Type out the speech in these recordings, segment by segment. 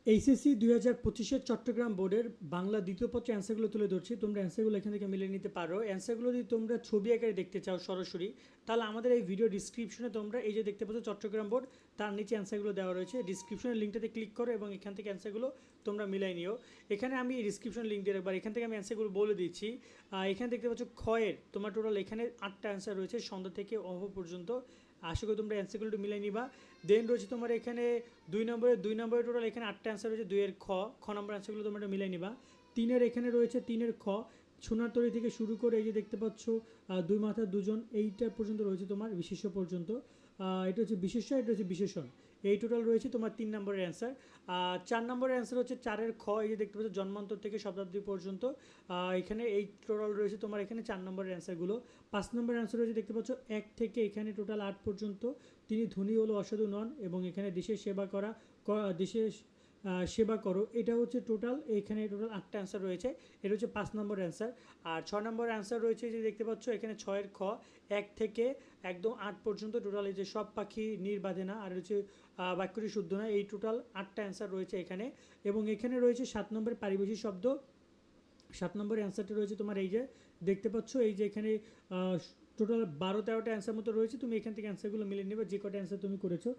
HSC 2025-এর Chittagong বোর্ডের বাংলা দ্বিতীয় পত্রের অ্যান্সারগুলো তুলে ধরছি। তোমরা অ্যান্সারগুলো এখান থেকে মিলিয়ে নিতে পারো। অ্যান্সারগুলো যদি তোমরা ছবি আকারে দেখতে চাও সরাসরি, তাহলে আমাদের এই ভিডিও ডিসক্রিপশনে তোমরা এই যে দেখতে পাচ্ছ চট্টগ্রাম বোর্ড, তার নিচে অ্যান্সারগুলো দেওয়া রয়েছে। ডিসক্রিপশনের লিঙ্কটাতে ক্লিক করো এবং এখান থেকে অ্যান্সারগুলো তোমরা মিলাই নিও। এখানে আমি ডিসক্রিপশন লিঙ্ক দিয়ে রাখবার, এখান থেকে আমি অ্যান্সারগুলো বলে দিচ্ছি। এখানে দেখতে পাচ্ছ খয়ের তোমার টোটাল এখানে 8টা অ্যান্সার রয়েছে সন্ধ্যা থেকে অহ পর্যন্ত। আশা করি তোমরা অ্যান্সারগুলো একটু মিলাই নিবা। দেন রয়েছে তোমার এখানে 2 নম্বরে টোটাল এখানে 8টা অ্যান্সার রয়েছে। 2-এর খ নম্বর অ্যান্সারগুলো তোমরা মিলাই নিবা। 3-এর এখানে রয়েছে 3-এর খ, সোনার তরী থেকে শুরু করে এই যে দেখতে পাচ্ছ দুই মাথা দুজন, এইটা পর্যন্ত রয়েছে তোমার বিশেষ্য পর্যন্ত। এটা হচ্ছে বিশেষ্য, এটা হচ্ছে বিশেষণ। এই টোটাল রয়েছে তোমার 3 নম্বরের অ্যান্সার। 4 নম্বরের অ্যান্সার হচ্ছে 4-এর খ, এই যে দেখতে পাচ্ছ জন্মান্তর থেকে শতাব্দী পর্যন্ত। এখানে এই টোটাল রয়েছে তোমার এখানে 4 নম্বরের অ্যান্সারগুলো। 5 নম্বরের অ্যান্সার রয়েছে দেখতে পাচ্ছ 1 থেকে এখানে টোটাল 8 পর্যন্ত। তিনি ধনী হলো অসাধু নন এবং এখানে দেশের সেবা করা, দেশের সেবা করো, এটা হচ্ছে টোটাল। এখানে টোটাল 8টা অ্যান্সার রয়েছে। এটা হচ্ছে 5 নম্বর অ্যান্সার। আর 6 নম্বর অ্যান্সার রয়েছে যে দেখতে পাচ্ছ এখানে 6-এর খ, 1 থেকে একদম 8 পর্যন্ত টোটাল। এই যে সব পাখি নীর বাঁধে না, আর হচ্ছে বাক্যটি শুদ্ধ না, এই টোটাল 8টা অ্যান্সার রয়েছে এখানে। এবং এখানে রয়েছে 7 নম্বরের পারিভাষিক শব্দ। 7 নম্বরের অ্যান্সারটা রয়েছে তোমার এই যে দেখতে পাচ্ছ, এই যে এখানে টোটাল 12-13টা অ্যান্সার মতো রয়েছে। তুমি এখান থেকে অ্যান্সারগুলো মিলিয়ে নেবে যে কটা অ্যান্সার তুমি করেছো।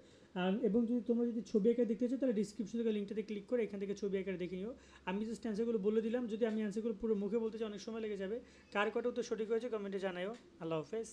এবং যদি তোমরা যদি ছবি আঁকা দেখতে চাও তাহলে ডিসক্রিপশন থেকে লিঙ্কটাতে ক্লিক করে এখান থেকে ছবি আঁকা দেখে নিও। আমি জাস্ট অ্যান্সারগুলো বলে দিলাম। যদি আমি অ্যান্সারগুলো পুরো মুখে বলতে চাই অনেক সময় লেগে যাবে। কার কটা উত্তর সঠিক হয়েছে কমেন্টে জানাও। আল্লাহ হাফেজ।